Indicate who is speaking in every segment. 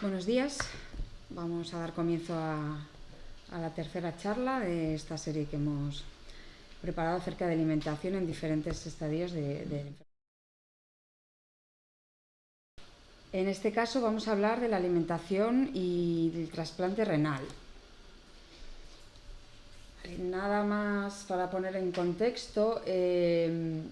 Speaker 1: Buenos días, vamos a dar comienzo a la tercera charla de esta serie que hemos preparado acerca de alimentación en diferentes estadios de enfermedad. En este caso vamos a hablar de la alimentación y del trasplante renal. Nada más para poner en contexto, el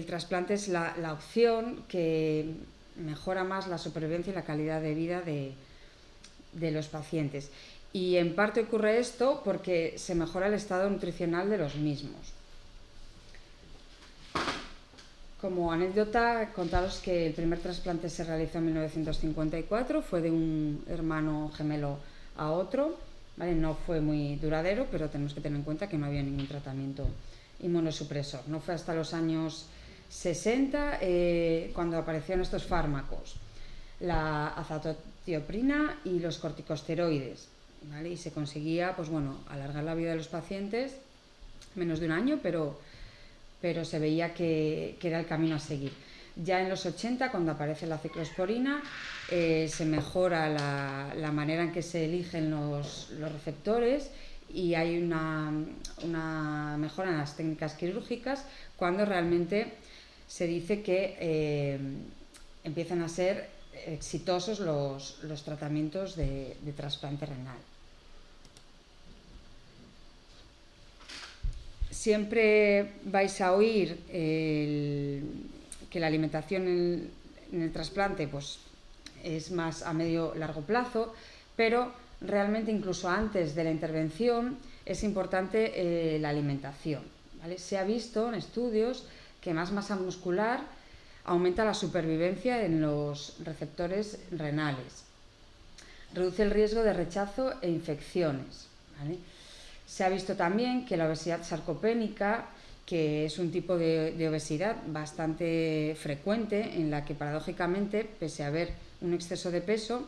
Speaker 1: trasplante es la opción que mejora más la supervivencia y la calidad de vida de los pacientes. Y en parte ocurre esto porque se mejora el estado nutricional de los mismos. Como anécdota, contaros que el primer trasplante se realizó en 1954, fue de un hermano gemelo a otro, ¿vale? No fue muy duradero, pero tenemos que tener en cuenta que no había ningún tratamiento inmunosupresor. No fue hasta los años 60 cuando aparecieron estos fármacos, la azatioprina y los corticosteroides, ¿vale? Y se conseguía, pues bueno, alargar la vida de los pacientes menos de un año, pero se veía que era el camino a seguir. Ya en los 80, cuando aparece la ciclosporina, se mejora la manera en que se eligen los receptores y hay una mejora en las técnicas quirúrgicas cuando realmente se dice que empiezan a ser exitosos los tratamientos de trasplante renal. Siempre vais a oír que la alimentación en el trasplante pues, es más a medio largo plazo, pero realmente incluso antes de la intervención es importante la alimentación, ¿vale? Se ha visto en estudios que más masa muscular aumenta la supervivencia en los receptores renales, reduce el riesgo de rechazo e infecciones, ¿vale? Se ha visto también que la obesidad sarcopénica, que es un tipo de obesidad bastante frecuente, en la que paradójicamente, pese a haber un exceso de peso,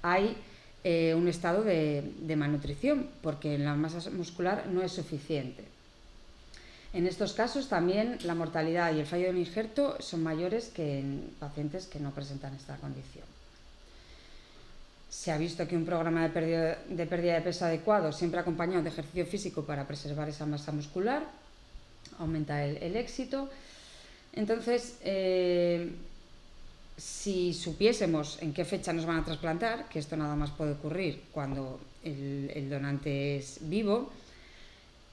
Speaker 1: hay un estado de malnutrición, porque la masa muscular no es suficiente. En estos casos también la mortalidad y el fallo del injerto son mayores que en pacientes que no presentan esta condición. Se ha visto que un programa de pérdida de peso adecuado, siempre acompañado de ejercicio físico para preservar esa masa muscular, aumenta el éxito. Entonces, si supiésemos en qué fecha nos van a trasplantar, que esto nada más puede ocurrir cuando el donante es vivo,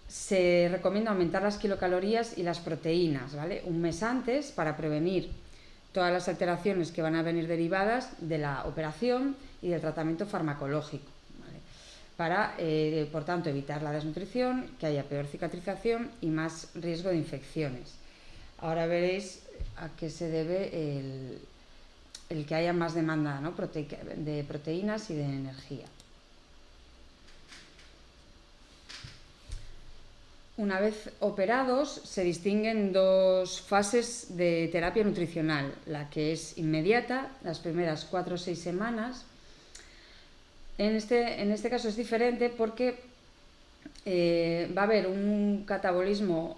Speaker 1: se recomienda aumentar las kilocalorías y las proteínas, ¿vale? Un mes antes, para prevenir todas las alteraciones que van a venir derivadas de la operación y del tratamiento farmacológico, ¿vale? Para, por tanto, evitar la desnutrición, que haya peor cicatrización y más riesgo de infecciones. Ahora veréis a qué se debe el que haya más demanda, ¿no? de proteínas y de energía. Una vez operados, se distinguen dos fases de terapia nutricional, la que es inmediata, las primeras 4 o 6 semanas. En este caso es diferente porque va a haber un catabolismo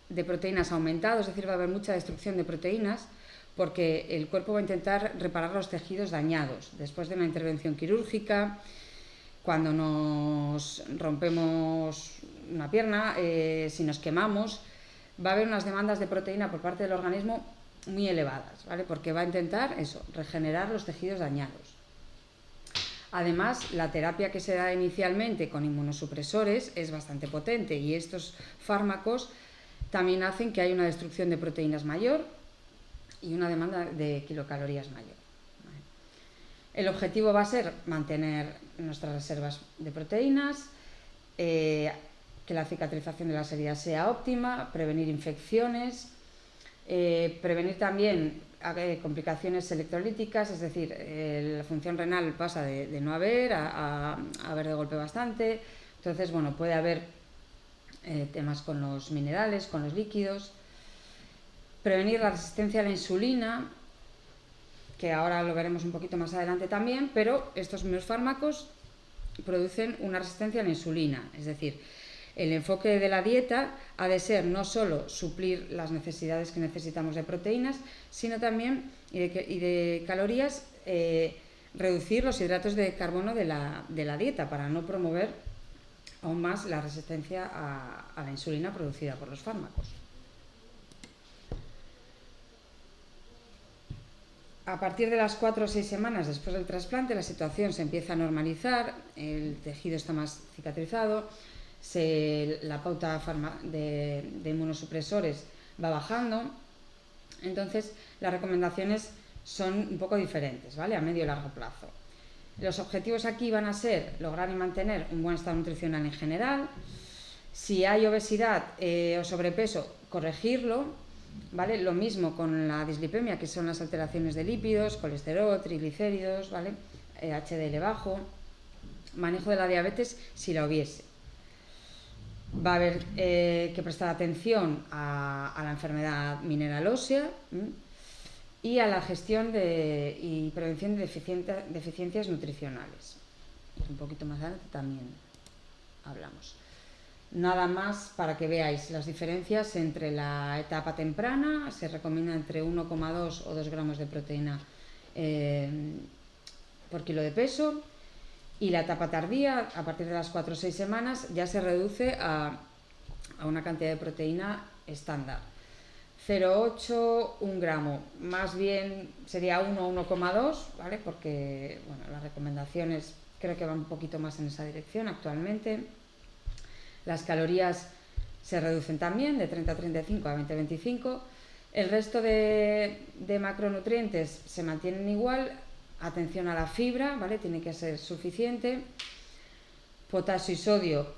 Speaker 1: de proteínas aumentado, es decir, va a haber mucha destrucción de proteínas, porque el cuerpo va a intentar reparar los tejidos dañados después de una intervención quirúrgica. Cuando nos rompemos una pierna, si nos quemamos, va a haber unas demandas de proteína por parte del organismo muy elevadas, ¿vale? Porque va a intentar regenerar los tejidos dañados. Además, la terapia que se da inicialmente con inmunosupresores es bastante potente y estos fármacos también hacen que haya una destrucción de proteínas mayor y una demanda de kilocalorías mayor. El objetivo va a ser mantener nuestras reservas de proteínas, que la cicatrización de las heridas sea óptima, prevenir infecciones, prevenir también complicaciones electrolíticas, es decir, la función renal pasa de no haber a haber de golpe bastante. Entonces, bueno, puede haber temas con los minerales, con los líquidos. Prevenir la resistencia a la insulina, que ahora lo veremos un poquito más adelante también, pero estos mismos fármacos producen una resistencia a la insulina, es decir, el enfoque de la dieta ha de ser no solo suplir las necesidades que necesitamos de proteínas, sino también y de calorías, reducir los hidratos de carbono de la dieta para no promover aún más la resistencia a la insulina producida por los fármacos. A partir de las 4 o 6 semanas después del trasplante, la situación se empieza a normalizar, el tejido está más cicatrizado, la pauta de inmunosupresores va bajando. Entonces, las recomendaciones son un poco diferentes, ¿vale? A medio y largo plazo. Los objetivos aquí van a ser lograr y mantener un buen estado nutricional en general. Si hay obesidad o sobrepeso, corregirlo, ¿vale? Lo mismo con la dislipemia, que son las alteraciones de lípidos, colesterol, triglicéridos, ¿vale? HDL bajo. Manejo de la diabetes si la hubiese. Va a haber que prestar atención a la enfermedad mineral ósea y a la gestión y prevención de deficiencias nutricionales. Un poquito más adelante también hablamos. Nada más para que veáis las diferencias entre la etapa temprana, se recomienda entre 1,2 o 2 gramos de proteína por kilo de peso, y la etapa tardía, a partir de las 4 o 6 semanas, ya se reduce a una cantidad de proteína estándar. 0,8, 1 gramo, más bien sería 1 o 1,2, ¿vale? Porque bueno, las recomendaciones creo que van un poquito más en esa dirección actualmente. Las calorías se reducen también de 30 a 35 a 20 a 25. El resto de macronutrientes se mantienen igual. Atención a la fibra, ¿vale? Tiene que ser suficiente. Potasio y sodio.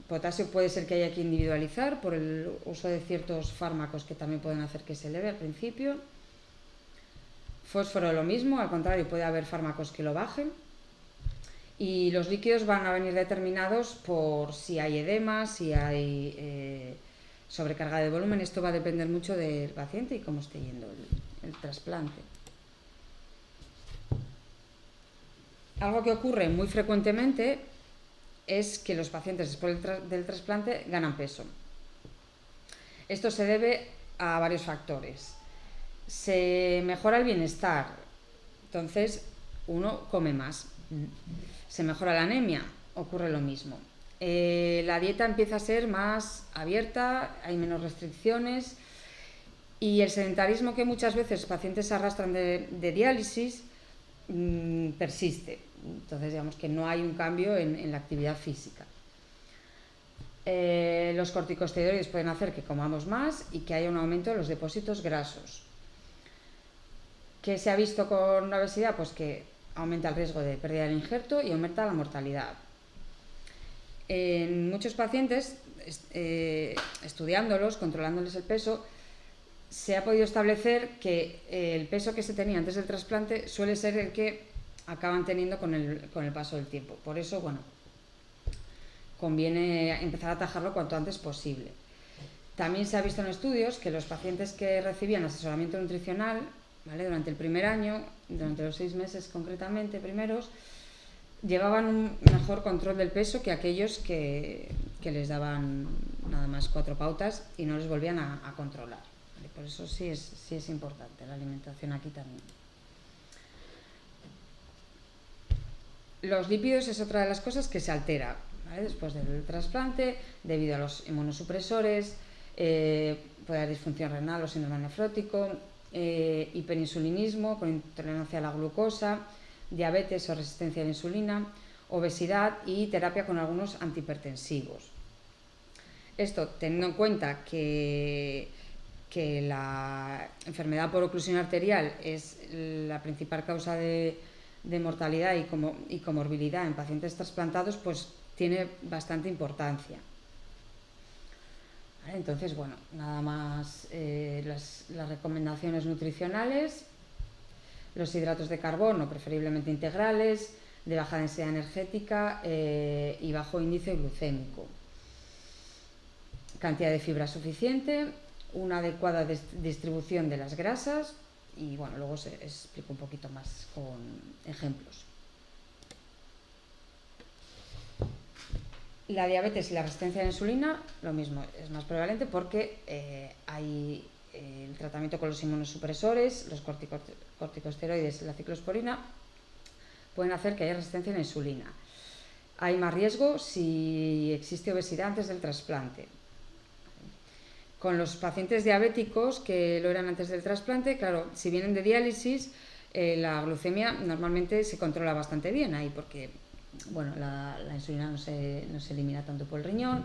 Speaker 1: Potasio puede ser que haya que individualizar por el uso de ciertos fármacos que también pueden hacer que se eleve al principio. Fósforo lo mismo, al contrario, puede haber fármacos que lo bajen. Y los líquidos van a venir determinados por si hay edema, si hay sobrecarga de volumen. Esto va a depender mucho del paciente y cómo esté yendo el trasplante. Algo que ocurre muy frecuentemente es que los pacientes después del trasplante ganan peso. Esto se debe a varios factores. Se mejora el bienestar, entonces uno come más. Se mejora la anemia, ocurre lo mismo. La dieta empieza a ser más abierta, hay menos restricciones, y el sedentarismo que muchas veces pacientes arrastran de diálisis persiste. Entonces digamos que no hay un cambio en la actividad física. Los corticosteroides pueden hacer que comamos más y que haya un aumento de los depósitos grasos. ¿Qué se ha visto con la obesidad? Pues que aumenta el riesgo de pérdida del injerto y aumenta la mortalidad. En muchos pacientes, estudiándolos, controlándoles el peso, se ha podido establecer que el peso que se tenía antes del trasplante suele ser el que acaban teniendo con el paso del tiempo. Por eso, bueno, conviene empezar a atajarlo cuanto antes posible. También se ha visto en estudios que los pacientes que recibían asesoramiento nutricional, ¿vale?, durante el primer año, durante los 6 meses concretamente primeros, llevaban un mejor control del peso que aquellos que les daban nada más 4 pautas y no les volvían a controlar. ¿Vale? Por eso sí es importante la alimentación aquí también. Los lípidos es otra de las cosas que se altera, ¿vale?, después del trasplante, debido a los inmunosupresores, puede haber disfunción renal o síndrome nefrótico, hiperinsulinismo con intolerancia a la glucosa, diabetes o resistencia a la insulina, obesidad y terapia con algunos antihipertensivos. Esto teniendo en cuenta que la enfermedad por oclusión arterial es la principal causa de mortalidad y comorbilidad en pacientes trasplantados, pues tiene bastante importancia. ¿Vale? Entonces, bueno, nada más las recomendaciones nutricionales: los hidratos de carbono preferiblemente integrales, de baja densidad energética y bajo índice glucémico, cantidad de fibra suficiente, una adecuada distribución de las grasas, y bueno, luego se explico un poquito más con ejemplos. La diabetes y la resistencia a la insulina, lo mismo, es más prevalente porque hay el tratamiento con los inmunosupresores, los corticosteroides y la ciclosporina pueden hacer que haya resistencia a la insulina. Hay más riesgo si existe obesidad antes del trasplante. Con los pacientes diabéticos que lo eran antes del trasplante, claro, si vienen de diálisis, la glucemia normalmente se controla bastante bien ahí porque bueno, la insulina no se elimina tanto por el riñón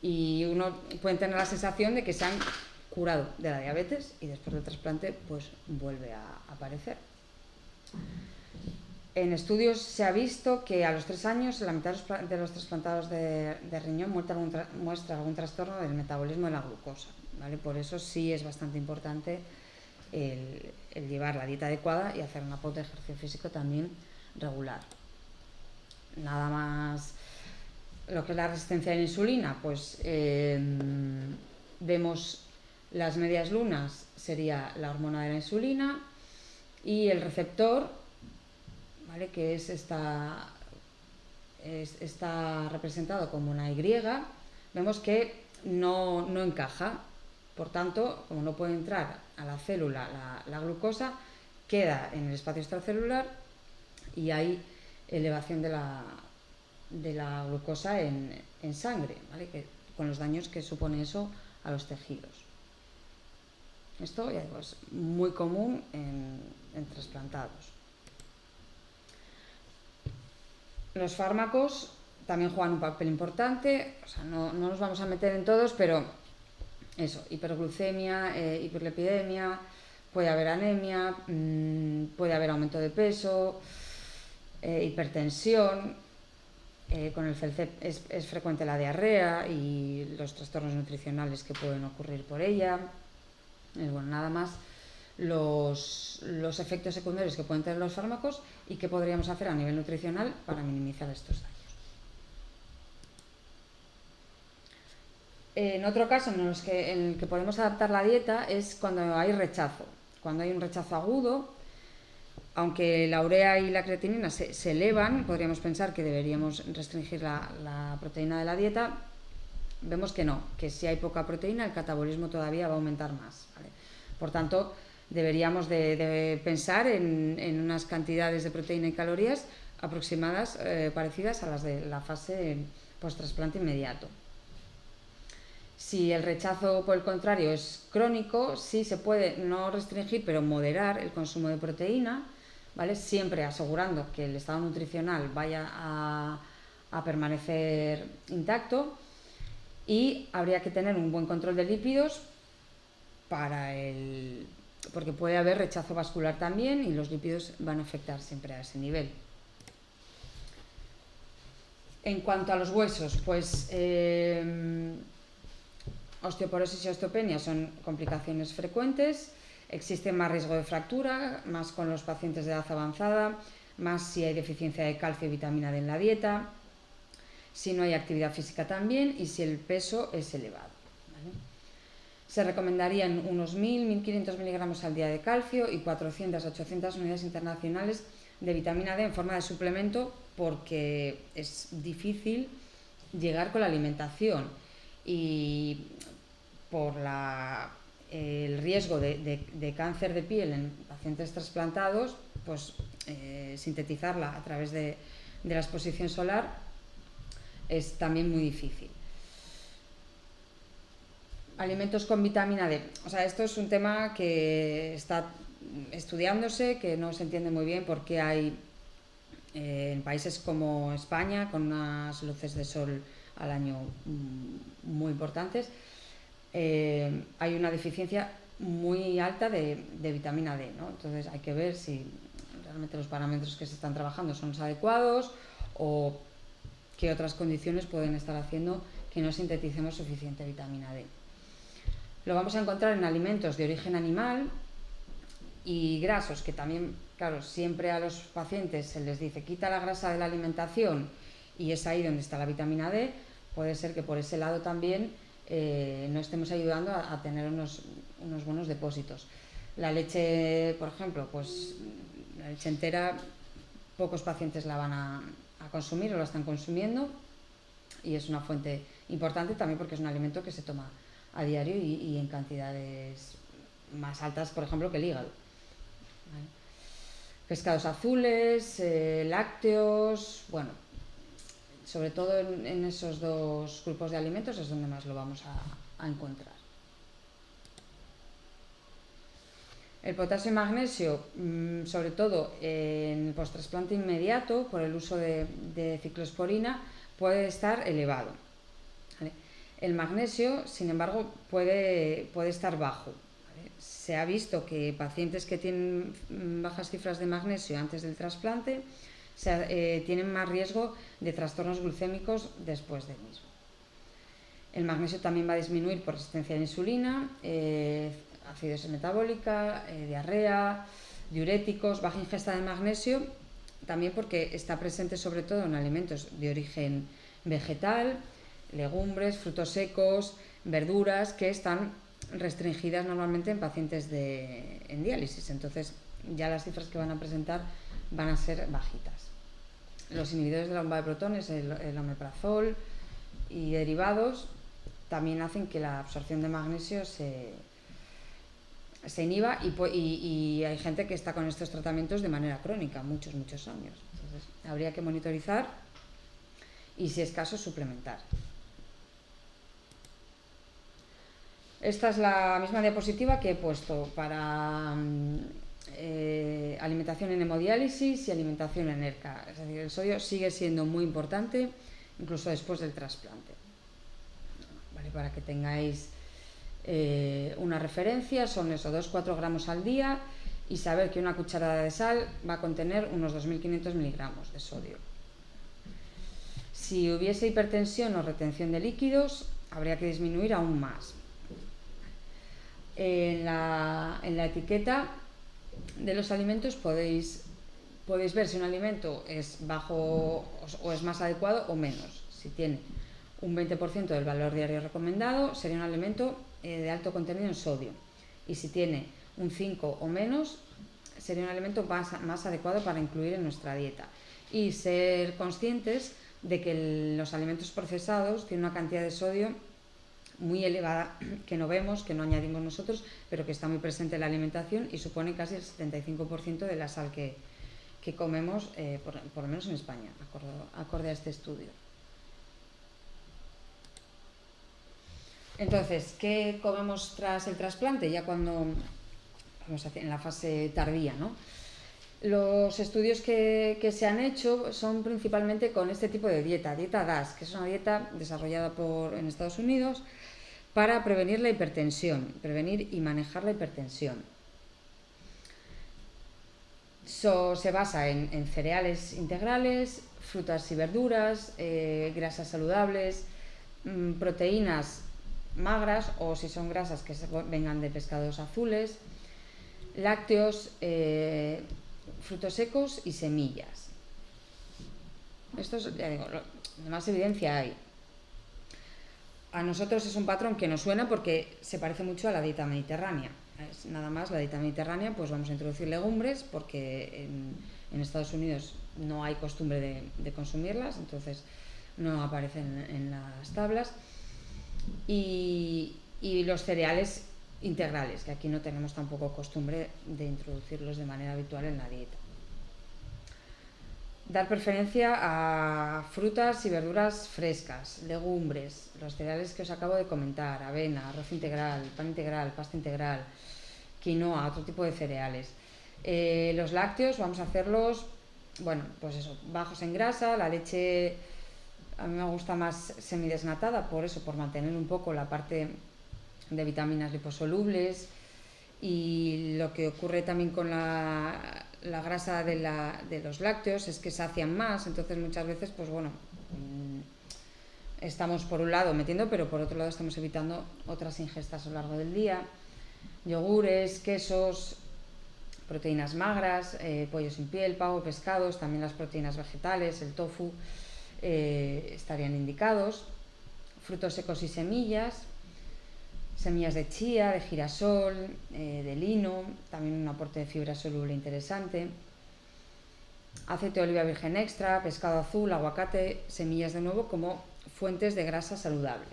Speaker 1: y uno puede tener la sensación de que se han curado de la diabetes y después del trasplante pues vuelve a aparecer. En estudios se ha visto que a los 3 años la mitad de los trasplantados de riñón muestra algún trastorno del metabolismo de la glucosa, ¿vale? Por eso sí es bastante importante el llevar la dieta adecuada y hacer una pauta de ejercicio físico también regular. Nada más lo que es la resistencia a la insulina, pues vemos las medias lunas, sería la hormona de la insulina y el receptor, ¿vale? Que está representado como una Y, vemos que no encaja, por tanto, como no puede entrar a la célula la glucosa, queda en el espacio extracelular y hay elevación de la glucosa en sangre, ¿vale? Con los daños que supone eso a los tejidos. Esto ya digo, es muy común en trasplantados. Los fármacos también juegan un papel importante, o sea, no nos vamos a meter en todos, pero eso, hiperglucemia, hiperlipidemia, puede haber anemia, puede haber aumento de peso, hipertensión, con el FELCEP es frecuente la diarrea y los trastornos nutricionales que pueden ocurrir por ella. Bueno, nada más los efectos secundarios que pueden tener los fármacos y qué podríamos hacer a nivel nutricional para minimizar estos daños. En otro caso en el que podemos adaptar la dieta es cuando hay rechazo. Cuando hay un rechazo agudo, aunque la urea y la creatinina se elevan, podríamos pensar que deberíamos restringir la proteína de la dieta. Vemos que no, que si hay poca proteína el catabolismo todavía va a aumentar más, ¿vale? Por tanto, deberíamos de pensar en unas cantidades de proteína y calorías aproximadas, parecidas a las de la fase post-trasplante inmediato. Si el rechazo, por el contrario, es crónico, sí se puede no restringir, pero moderar el consumo de proteína, ¿vale? Siempre asegurando que el estado nutricional vaya a permanecer intacto, y habría que tener un buen control de lípidos porque puede haber rechazo vascular también y los lípidos van a afectar siempre a ese nivel. En cuanto a los huesos, pues osteoporosis y osteopenia son complicaciones frecuentes, existe más riesgo de fractura, más con los pacientes de edad avanzada, más si hay deficiencia de calcio y vitamina D en la dieta, si no hay actividad física también y si el peso es elevado, ¿vale? Se recomendarían unos 1000-1500 miligramos al día de calcio y 400-800 unidades internacionales de vitamina D en forma de suplemento, porque es difícil llegar con la alimentación y por el riesgo de cáncer de piel en pacientes trasplantados, pues sintetizarla a través de la exposición solar es también muy difícil. Alimentos con vitamina D. O sea, esto es un tema que está estudiándose, que no se entiende muy bien porque hay en países como España, con unas luces de sol al año muy importantes, hay una deficiencia muy alta de vitamina D, ¿no? Entonces hay que ver si realmente los parámetros que se están trabajando son los adecuados o qué otras condiciones pueden estar haciendo que no sinteticemos suficiente vitamina D. Lo vamos a encontrar en alimentos de origen animal y grasos, que también, claro, siempre a los pacientes se les dice quita la grasa de la alimentación y es ahí donde está la vitamina D. Puede ser que por ese lado también no estemos ayudando a tener unos buenos depósitos. La leche, por ejemplo, pues la leche entera, pocos pacientes la van a consumir o la están consumiendo y es una fuente importante también porque es un alimento que se toma a diario y en cantidades más altas, por ejemplo, que el hígado. ¿Vale? Pescados azules, lácteos, bueno, sobre todo en esos dos grupos de alimentos es donde más lo vamos a encontrar. El potasio y magnesio, sobre todo en el postrasplante inmediato, por el uso de ciclosporina, puede estar elevado. ¿Vale? El magnesio, sin embargo, puede estar bajo. ¿Vale? Se ha visto que pacientes que tienen bajas cifras de magnesio antes del trasplante tienen más riesgo de trastornos glucémicos después del mismo. El magnesio también va a disminuir por resistencia a la insulina, acidosis metabólica, diarrea, diuréticos, baja ingesta de magnesio, también porque está presente sobre todo en alimentos de origen vegetal, legumbres, frutos secos, verduras, que están restringidas normalmente en pacientes en diálisis. Entonces ya las cifras que van a presentar van a ser bajitas. Los inhibidores de la bomba de protones, el omeprazol y derivados, también hacen que la absorción de magnesio se inhiba y hay gente que está con estos tratamientos de manera crónica, muchos años. Entonces, habría que monitorizar y, si es caso, suplementar. Esta es la misma diapositiva que he puesto para alimentación en hemodiálisis y alimentación en ERCA. Es decir, el sodio sigue siendo muy importante incluso después del trasplante. ¿Vale? Para que tengáis una referencia, son eso, 2-4 gramos al día, y saber que una cucharada de sal va a contener unos 2.500 miligramos de sodio. Si hubiese hipertensión o retención de líquidos, habría que disminuir aún más. En la etiqueta de los alimentos podéis ver si un alimento es bajo o es más adecuado o menos. Si tiene un 20% del valor diario recomendado, sería un alimento de alto contenido en sodio. Y si tiene un 5 o menos, sería un alimento más adecuado para incluir en nuestra dieta. Y ser conscientes de que los alimentos procesados tienen una cantidad de sodio muy elevada que no vemos, que no añadimos nosotros, pero que está muy presente en la alimentación y supone casi el 75% de la sal que comemos, por lo menos en España, acorde a este estudio. Entonces, ¿qué comemos tras el trasplante? Ya cuando vamos en la fase tardía, ¿no? Los estudios que se han hecho son principalmente con este tipo de dieta DAS, que es una dieta desarrollada en Estados Unidos para prevenir la hipertensión, prevenir y manejar la hipertensión. Se basa en cereales integrales, frutas y verduras, grasas saludables, proteínas magras, o si son grasas que vengan de pescados azules, lácteos, frutos secos y semillas. Esto es, ya digo, más evidencia hay. A nosotros es un patrón que nos suena porque se parece mucho a la dieta mediterránea. Es nada más la dieta mediterránea, pues vamos a introducir legumbres porque en Estados Unidos no hay costumbre de consumirlas, entonces no aparecen en las tablas. Y los cereales integrales, que aquí no tenemos tampoco costumbre de introducirlos de manera habitual en la dieta. Dar preferencia a frutas y verduras frescas, legumbres, los cereales que os acabo de comentar, avena, arroz integral, pan integral, pasta integral, quinoa, otro tipo de cereales. Los lácteos vamos a hacerlos, bueno, pues eso, bajos en grasa. La leche a mí me gusta más semidesnatada, por mantener un poco la parte de vitaminas liposolubles. Y lo que ocurre también con la grasa de los lácteos es que sacian más, entonces muchas veces, pues bueno, estamos por un lado metiendo, pero por otro lado estamos evitando otras ingestas a lo largo del día. Yogures, quesos, proteínas magras, pollo sin piel, pavo, pescados, también las proteínas vegetales, el tofu, estarían indicados. Frutos secos y semillas de chía, de girasol, de lino, también un aporte de fibra soluble interesante. Aceite de oliva virgen extra, pescado azul, aguacate, semillas de nuevo como fuentes de grasa saludable.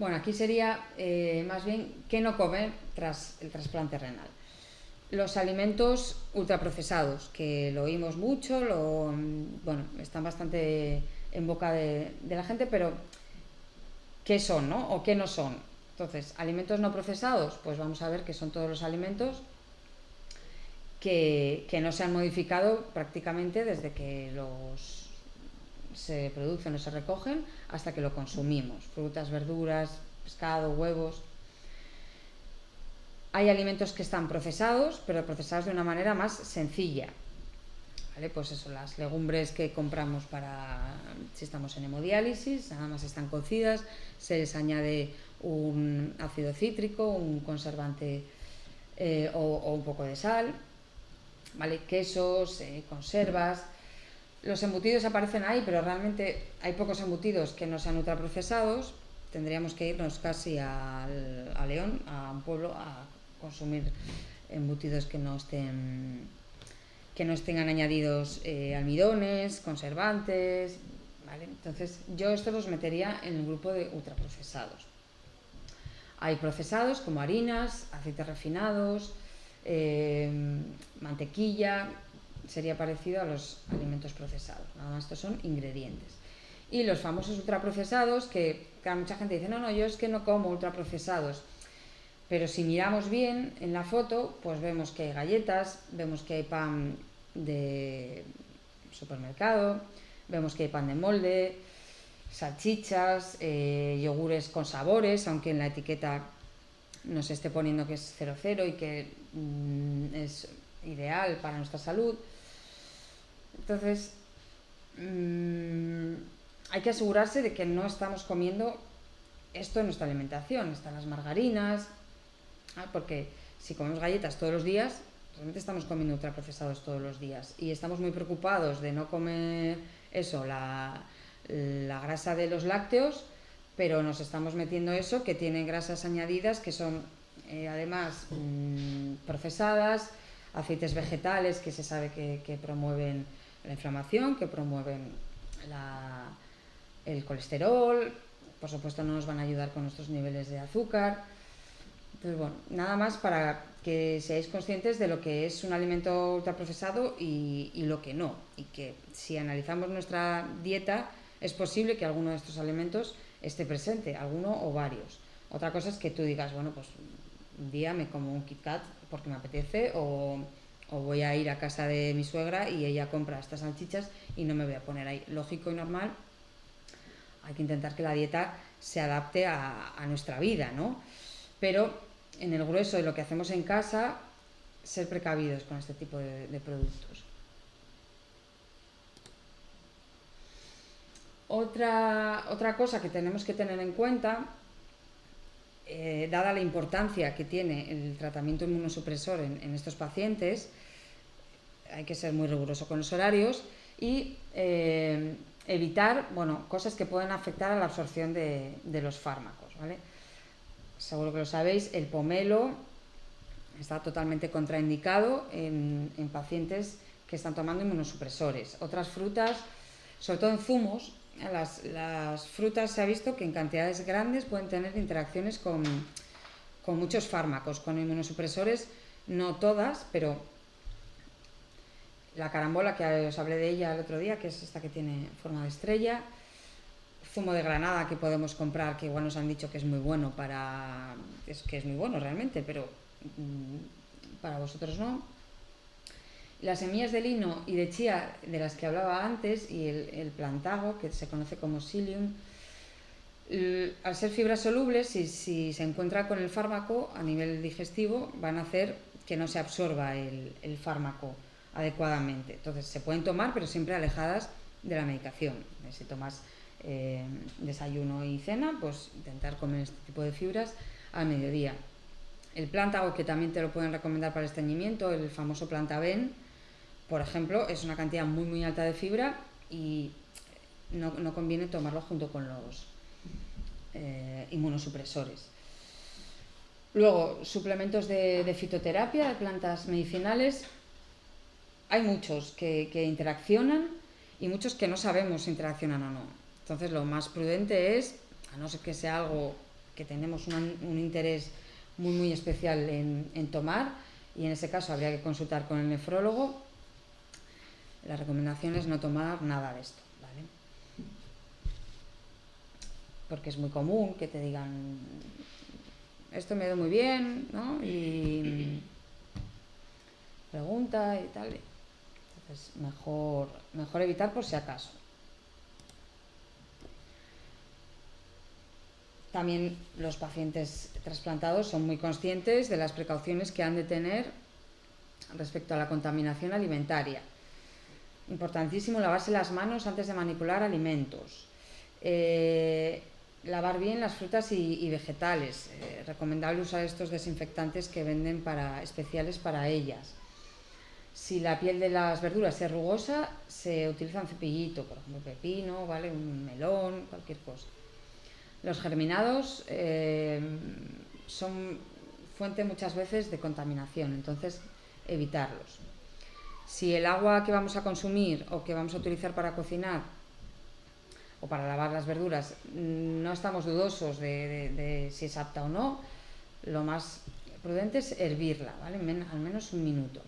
Speaker 1: Bueno, aquí sería más bien qué no comer tras el trasplante renal. Los alimentos ultraprocesados, que lo oímos mucho, bueno, están bastante en boca de la gente, pero ¿qué son, no? ¿O qué no son? Entonces, alimentos no procesados, pues vamos a ver que son todos los alimentos que no se han modificado prácticamente desde que se producen o se recogen hasta que lo consumimos. Frutas, verduras, pescado, huevos. Hay alimentos que están procesados, pero procesados de una manera más sencilla. ¿Vale? Pues eso, las legumbres que compramos si estamos en hemodiálisis, nada más están cocidas, se les añade un ácido cítrico, un conservante o un poco de sal, ¿vale? Quesos, conservas. Los embutidos aparecen ahí, pero realmente hay pocos embutidos que no sean ultraprocesados. Tendríamos que irnos casi a León, a un pueblo, a consumir embutidos que no tengan añadidos almidones, conservantes, ¿vale? Entonces yo estos los metería en el grupo de ultraprocesados. Hay procesados como harinas, aceites refinados, mantequilla, sería parecido a los alimentos procesados, nada más estos son ingredientes. Y los famosos ultraprocesados, que mucha gente dice, no, yo es que no como ultraprocesados, pero si miramos bien en la foto, pues vemos que hay galletas, vemos que hay pan de supermercado, vemos que hay pan de molde, salchichas, yogures con sabores, aunque en la etiqueta nos esté poniendo que es 00 y que es ideal para nuestra salud. Entonces, hay que asegurarse de que no estamos comiendo esto en nuestra alimentación. Están las margarinas, porque si comemos galletas todos los días, realmente estamos comiendo ultraprocesados todos los días y estamos muy preocupados de no comer eso, la grasa de los lácteos, pero nos estamos metiendo eso que tiene grasas añadidas que son además procesadas, aceites vegetales que se sabe que promueven la inflamación, que promueven el colesterol, por supuesto no nos van a ayudar con nuestros niveles de azúcar. Entonces, bueno, nada más para que seáis conscientes de lo que es un alimento ultraprocesado y lo que no. Y que si analizamos nuestra dieta, es posible que alguno de estos alimentos esté presente, alguno o varios. Otra cosa es que tú digas, bueno, pues un día me como un Kit Kat porque me apetece o voy a ir a casa de mi suegra y ella compra estas salchichas y no me voy a poner ahí. Lógico y normal, hay que intentar que la dieta se adapte a nuestra vida, ¿no? Pero en el grueso de lo que hacemos en casa, ser precavidos con este tipo de productos. Otra cosa que tenemos que tener en cuenta, dada la importancia que tiene el tratamiento inmunosupresor en estos pacientes, hay que ser muy riguroso con los horarios y evitar cosas que pueden afectar a la absorción de los fármacos, ¿vale? Seguro que lo sabéis, el pomelo está totalmente contraindicado en pacientes que están tomando inmunosupresores. Otras frutas, sobre todo en zumos, las frutas se ha visto que en cantidades grandes pueden tener interacciones con muchos fármacos, con inmunosupresores, no todas, pero la carambola, que os hablé de ella el otro día, que es esta que tiene forma de estrella, zumo de granada que podemos comprar, que igual nos han dicho que es muy bueno que es muy bueno realmente, pero para vosotros no. Las semillas de lino y de chía de las que hablaba antes y el plantago, que se conoce como psyllium, al ser fibras solubles, si se encuentra con el fármaco a nivel digestivo, van a hacer que no se absorba el fármaco adecuadamente. Entonces se pueden tomar, pero siempre alejadas de la medicación. Si tomas desayuno y cena, pues intentar comer este tipo de fibras al mediodía. El plántago, que también te lo pueden recomendar para el estreñimiento, el famoso plantaben, por ejemplo, es una cantidad muy muy alta de fibra y no conviene tomarlo junto con los inmunosupresores. Luego, suplementos de fitoterapia, de plantas medicinales, hay muchos que interaccionan y muchos que no sabemos si interaccionan o no. Entonces lo más prudente es, a no ser que sea algo que tenemos un interés muy, muy especial en tomar, y en ese caso habría que consultar con el nefrólogo. La recomendación es no tomar nada de esto, ¿vale? Porque es muy común que te digan, esto me ha ido muy bien, ¿no? Y pregunta y tal. Entonces, mejor evitar por si acaso. También los pacientes trasplantados son muy conscientes de las precauciones que han de tener respecto a la contaminación alimentaria. Importantísimo lavarse las manos antes de manipular alimentos. Lavar bien las frutas y vegetales. Recomendable usar estos desinfectantes que venden especiales para ellas. Si la piel de las verduras es rugosa, se utiliza un cepillito, por ejemplo, pepino, ¿vale? Un melón, cualquier cosa. Los germinados son fuente muchas veces de contaminación, entonces evitarlos. Si el agua que vamos a consumir o que vamos a utilizar para cocinar o para lavar las verduras no estamos dudosos de si es apta o no, lo más prudente es hervirla, ¿vale? Al menos un minuto.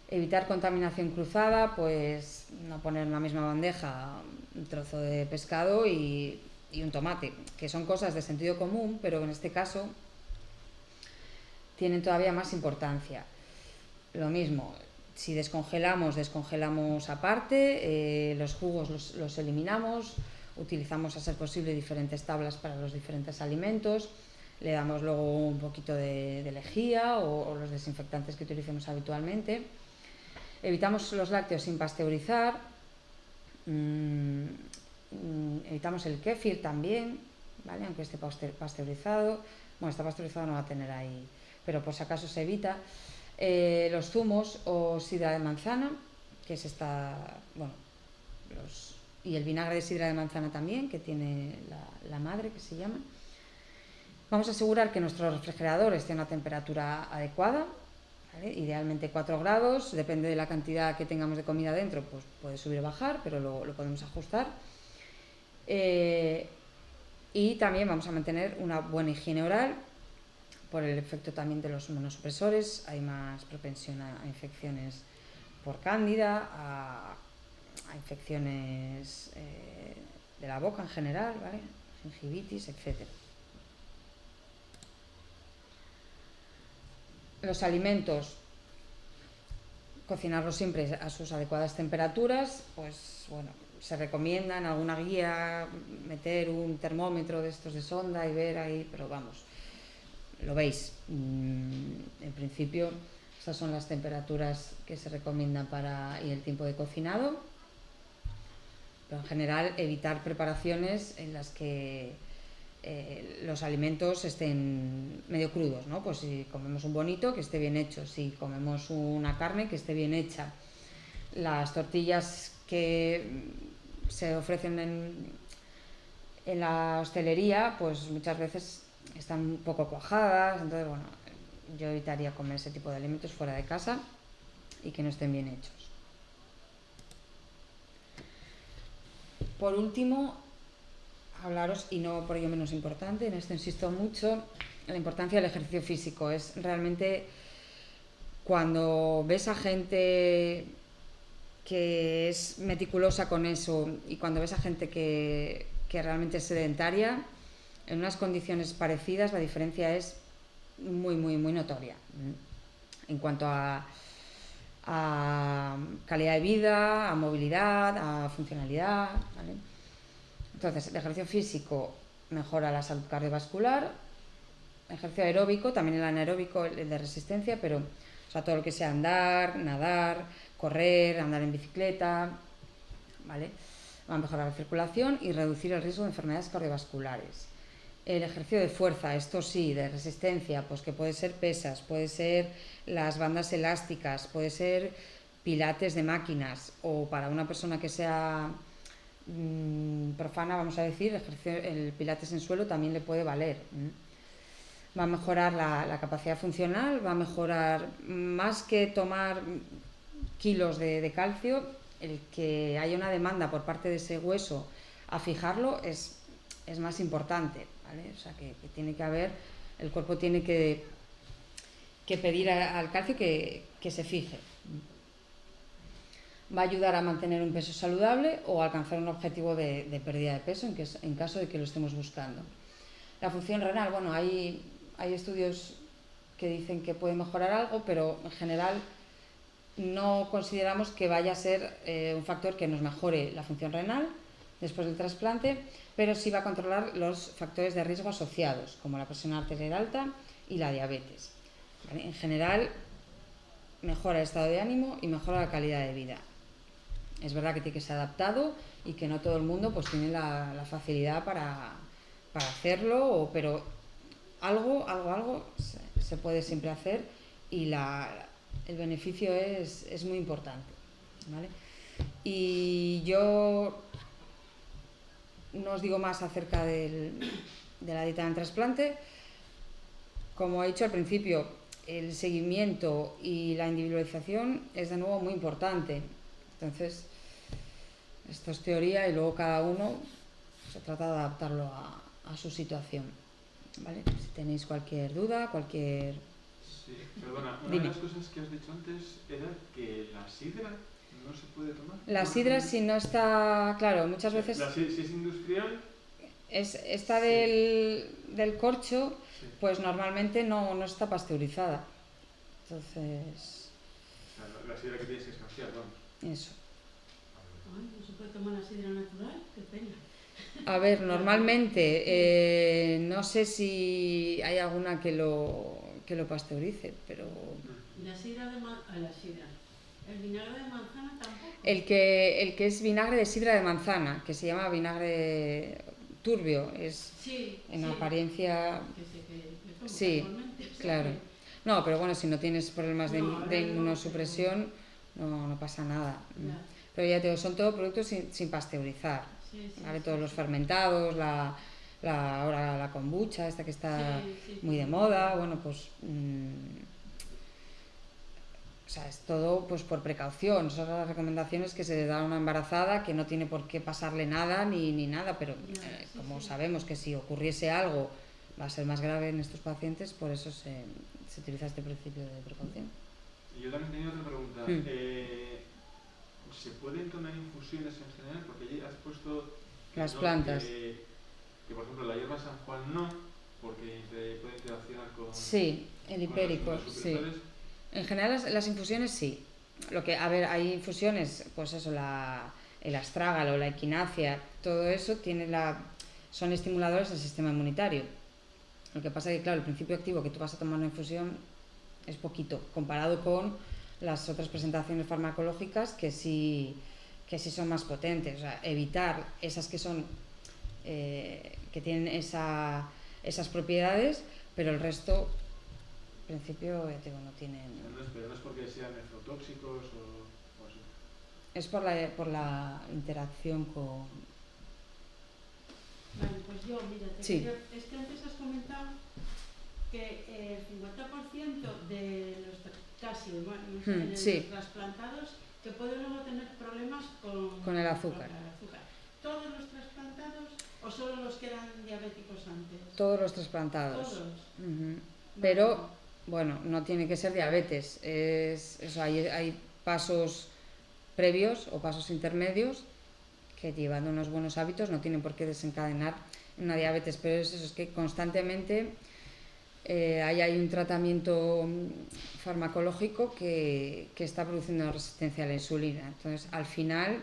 Speaker 1: Evitar contaminación cruzada, pues no poner en la misma bandeja un trozo de pescado y un tomate, que son cosas de sentido común, pero en este caso tienen todavía más importancia. Lo mismo, si descongelamos aparte, los jugos los eliminamos, utilizamos a ser posible diferentes tablas para los diferentes alimentos, le damos luego un poquito de lejía o los desinfectantes que utilicemos habitualmente. Evitamos los lácteos sin pasteurizar, evitamos el kéfir también, ¿vale? Aunque esté pasteurizado. Bueno, está pasteurizado, no va a tener ahí, pero por si acaso se evita. Los zumos o sidra de manzana, que es y el vinagre de sidra de manzana también, que tiene la madre, que se llama. Vamos a asegurar que nuestro refrigerador esté a una temperatura adecuada, ¿vale? Idealmente 4 grados, depende de la cantidad que tengamos de comida dentro, pues puede subir o bajar, pero lo podemos ajustar. Y también vamos a mantener una buena higiene oral. Por el efecto también de los inmunosupresores, hay más propensión a infecciones por cándida, a infecciones de la boca en general, ¿vale? Gingivitis, etc. Los alimentos, cocinarlos siempre a sus adecuadas temperaturas, pues bueno, se recomienda en alguna guía meter un termómetro de estos de sonda y ver ahí, pero vamos, lo veis, en principio estas son las temperaturas que se recomiendan y el tiempo de cocinado, pero en general evitar preparaciones en las que los alimentos estén medio crudos, ¿no? Pues si comemos un bonito, que esté bien hecho, si comemos una carne, que esté bien hecha. Las tortillas que se ofrecen en la hostelería, pues muchas veces están un poco cuajadas, entonces bueno, yo evitaría comer ese tipo de alimentos fuera de casa y que no estén bien hechos. Por último, hablaros, y no por ello menos importante, en esto insisto mucho, la importancia del ejercicio físico. Es realmente cuando ves a gente que es meticulosa con eso y cuando ves a gente que realmente es sedentaria, en unas condiciones parecidas la diferencia es muy, muy, muy notoria en cuanto a calidad de vida, a movilidad, a funcionalidad, ¿vale? Entonces, el ejercicio físico mejora la salud cardiovascular, el ejercicio aeróbico, también el anaeróbico, el de resistencia, pero o sea, todo lo que sea andar, nadar, correr, andar en bicicleta, ¿vale? Va a mejorar la circulación y reducir el riesgo de enfermedades cardiovasculares. El ejercicio de fuerza, esto sí, de resistencia, pues que puede ser pesas, puede ser las bandas elásticas, puede ser pilates de máquinas, o para una persona que sea profana, vamos a decir, el pilates en suelo también le puede valer. Va a mejorar la capacidad funcional, va a mejorar, más que tomar kilos de calcio, el que haya una demanda por parte de ese hueso a fijarlo es más importante, ¿vale? O sea, que tiene que haber, el cuerpo tiene que pedir al calcio que se fije. Va a ayudar a mantener un peso saludable o a alcanzar un objetivo de pérdida de peso en caso de que lo estemos buscando. La función renal, bueno, hay estudios que dicen que puede mejorar algo, pero en general no consideramos que vaya a ser un factor que nos mejore la función renal después del trasplante, pero sí va a controlar los factores de riesgo asociados, como la presión arterial alta y la diabetes. ¿Vale? En general, mejora el estado de ánimo y mejora la calidad de vida. Es verdad que tiene que ser adaptado y que no todo el mundo pues tiene la facilidad para hacerlo, pero algo se puede siempre hacer y el beneficio es muy importante, ¿vale? Y yo no os digo más acerca de la dieta en trasplante. Como he dicho al principio, el seguimiento y la individualización es de nuevo muy importante. Entonces, esto es teoría y luego cada uno se trata de adaptarlo a su situación, ¿vale? Si tenéis cualquier duda,
Speaker 2: Sí, perdona, una
Speaker 1: Dime.
Speaker 2: de las cosas que has dicho antes era que la sidra no se puede tomar.
Speaker 1: La sidra, si no está, claro, muchas veces
Speaker 2: Si es industrial,
Speaker 1: esta
Speaker 2: sí.
Speaker 1: del corcho,
Speaker 2: Sí.
Speaker 1: pues normalmente no está pasteurizada. Entonces,
Speaker 2: O sea, la sidra que tienes que escanciar, vamos.
Speaker 1: eso.
Speaker 3: Ay, ¿no se puede tomar la sidra natural? Qué pena.
Speaker 1: A ver, normalmente, no sé si hay alguna que lo pasteurice, pero
Speaker 3: La sidra la sidra. El vinagre de manzana tampoco.
Speaker 1: el que es vinagre de sidra de manzana, que se llama vinagre turbio, es
Speaker 3: Sí,
Speaker 1: en
Speaker 3: sí.
Speaker 1: apariencia,
Speaker 3: Que tomo
Speaker 1: sí,
Speaker 3: casualmente, o sea
Speaker 1: claro.
Speaker 3: que-
Speaker 1: No, pero bueno, si no tienes problemas de
Speaker 3: No, ahora no,
Speaker 1: inmunosupresión, no pasa nada.
Speaker 3: Ya.
Speaker 1: Pero ya te digo, son todos productos sin pasteurizar,
Speaker 3: Sí,
Speaker 1: ¿vale?
Speaker 3: sí,
Speaker 1: Todos
Speaker 3: sí,
Speaker 1: los
Speaker 3: sí.
Speaker 1: fermentados, ahora la kombucha, esta que está
Speaker 3: Sí,
Speaker 1: muy de moda, bueno, pues o sea, es todo pues por precaución. Son las recomendaciones que se da a una embarazada, que no tiene por qué pasarle nada ni nada, pero
Speaker 3: Ya, sí,
Speaker 1: como
Speaker 3: sí.
Speaker 1: sabemos que si ocurriese algo va a ser más grave en estos pacientes, por eso se utiliza este principio de precaución.
Speaker 2: Y yo también tenía otra pregunta. ¿Se pueden tomar infusiones en general? Porque allí has puesto
Speaker 1: Las plantas.
Speaker 2: Que por ejemplo la hierba San Juan no, porque puede interaccionar con,
Speaker 1: Sí, el hipérico,
Speaker 2: con los
Speaker 1: sí.
Speaker 2: supresores.
Speaker 1: En general las infusiones sí. A ver, hay infusiones, pues eso, el astrágalo, la equinacia, todo eso son estimuladores del sistema inmunitario. Lo que pasa es que, claro, el principio activo que tú vas a tomar una infusión es poquito, comparado con las otras presentaciones farmacológicas que sí son más potentes. O sea, evitar esas que son que tienen esas propiedades, pero el resto, en principio, ya te digo, no tienen.
Speaker 2: Pero no es porque sean nefrotóxicos o así.
Speaker 1: Es por la interacción con.
Speaker 3: Vale, pues yo, mira,
Speaker 1: Sí.
Speaker 3: es que antes has comentado que el 50% de los
Speaker 1: Sí.
Speaker 3: los trasplantados que pueden luego tener problemas
Speaker 1: Con el azúcar.
Speaker 3: ¿Todos los trasplantados o solo los que eran diabéticos antes?
Speaker 1: Todos los trasplantados.
Speaker 3: Todos.
Speaker 1: Pero, bueno, no tiene que ser diabetes. Hay pasos previos o pasos intermedios que, llevando unos buenos hábitos, no tienen por qué desencadenar una diabetes, pero es que constantemente hay un tratamiento farmacológico que está produciendo resistencia a la insulina. Entonces, al final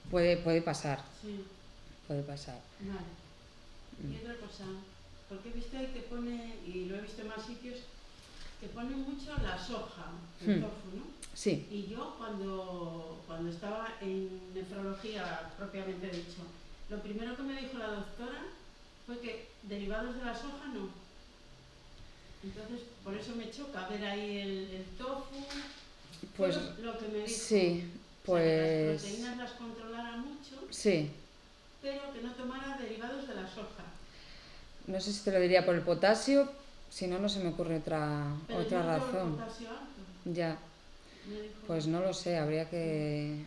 Speaker 1: puede pasar.
Speaker 3: Sí.
Speaker 1: Puede pasar.
Speaker 3: Vale. Y otra cosa, porque he visto ahí que pone, y lo he visto en más sitios, que pone mucho la soja, el tofu, ¿no?
Speaker 1: Sí.
Speaker 3: Y yo cuando estaba en nefrología propiamente dicho, lo primero que me dijo la doctora fue que derivados de la soja no. Entonces, por eso me choca ver ahí el tofu.
Speaker 1: Pues
Speaker 3: lo que me dijo.
Speaker 1: Sí, pues.
Speaker 3: O sea, que las proteínas las controlara mucho.
Speaker 1: Sí.
Speaker 3: Pero que no tomara derivados de la soja.
Speaker 1: No sé si te lo diría por el potasio, si no, no se me ocurre otra
Speaker 3: Pero yo no
Speaker 1: razón.
Speaker 3: tengo el potasio alto.
Speaker 1: Ya. Pues no lo sé, habría que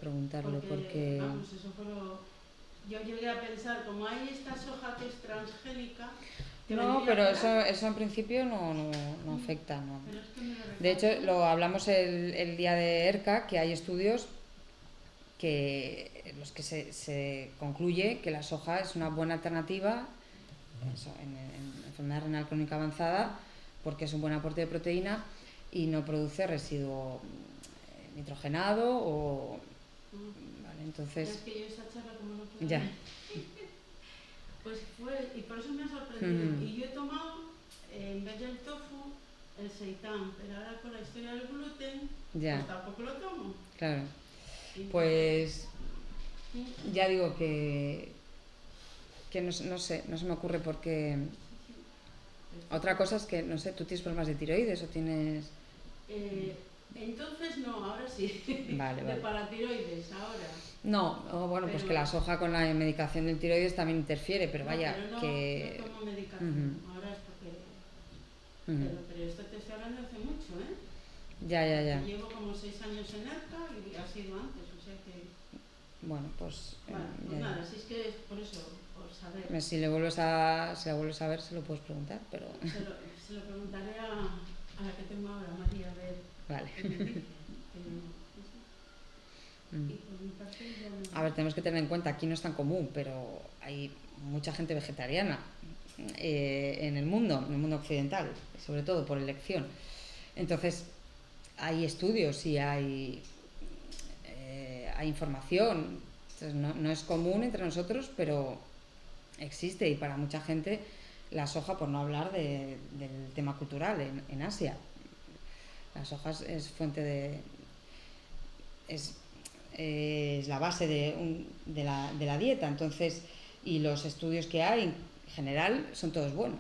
Speaker 1: preguntarle porque
Speaker 3: Vamos, eso fue yo llegué a pensar, como hay esta soja que es transgénica, que
Speaker 1: No,
Speaker 3: vendría
Speaker 1: pero
Speaker 3: a curar.
Speaker 1: eso en principio no afecta, no.
Speaker 3: Pero es que me lo
Speaker 1: De hecho,
Speaker 3: recalcó.
Speaker 1: lo hablamos el día de ERCA, que hay estudios en los que se concluye que la soja es una buena alternativa eso, en enfermedad renal crónica avanzada, porque es un buen aporte de proteína y no produce residuo nitrogenado o... Vale,
Speaker 3: Ya
Speaker 1: entonces...
Speaker 3: es que yo esa charla como no pude
Speaker 1: Ya.
Speaker 3: ver, pues fue, y por eso me ha sorprendido.
Speaker 1: Mm.
Speaker 3: Y yo he tomado, en vez del tofu, el seitán, pero ahora con la historia del gluten,
Speaker 1: Ya,
Speaker 3: pues tampoco lo tomo.
Speaker 1: claro.
Speaker 3: Y
Speaker 1: Pues
Speaker 3: entonces,
Speaker 1: ya digo que no sé, no se me ocurre porque... Otra cosa es que, no sé, ¿tú tienes problemas de tiroides o tienes...?
Speaker 3: entonces no, ahora sí.
Speaker 1: Vale,
Speaker 3: De
Speaker 1: vale.
Speaker 3: paratiroides, ahora.
Speaker 1: No, bueno, pues
Speaker 3: Pero-
Speaker 1: que la soja con la medicación del tiroides también interfiere, pero
Speaker 3: No,
Speaker 1: vaya,
Speaker 3: pero no,
Speaker 1: que...
Speaker 3: no tomo medicación.
Speaker 1: Ujú,
Speaker 3: Ahora es porque...
Speaker 1: ujú.
Speaker 3: Pero esto te estoy hablando hace mucho, ¿eh?
Speaker 1: Ya, ya, ya.
Speaker 3: Llevo como 6 años en ERCA y ha sido antes, o sea que...
Speaker 1: Bueno, pues...
Speaker 3: Bueno, pues
Speaker 1: ya,
Speaker 3: nada, si es que es por eso, por saber.
Speaker 1: si le vuelves si la vuelves a ver, se lo puedes preguntar, pero...
Speaker 3: Se lo preguntaré a la que tengo ahora, María, a ver
Speaker 1: Vale.
Speaker 3: qué me dice. Pero, eso.
Speaker 1: Mm.
Speaker 3: Y por mi parte ya no...
Speaker 1: A ver, tenemos que tener en cuenta, aquí no es tan común, pero hay mucha gente vegetariana en el mundo occidental, sobre todo por elección. Entonces, hay estudios y hay información. Entonces, no es común entre nosotros, pero existe y para mucha gente la soja, por no hablar del tema cultural en Asia. La soja es fuente de... es la base de la dieta, entonces, y los estudios que hay en general son todos buenos.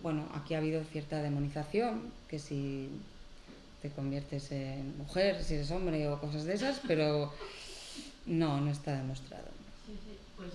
Speaker 1: Bueno, aquí ha habido cierta demonización, que si te conviertes en mujer, si eres hombre o cosas de esas, pero no está demostrado.
Speaker 3: Sí, sí, pues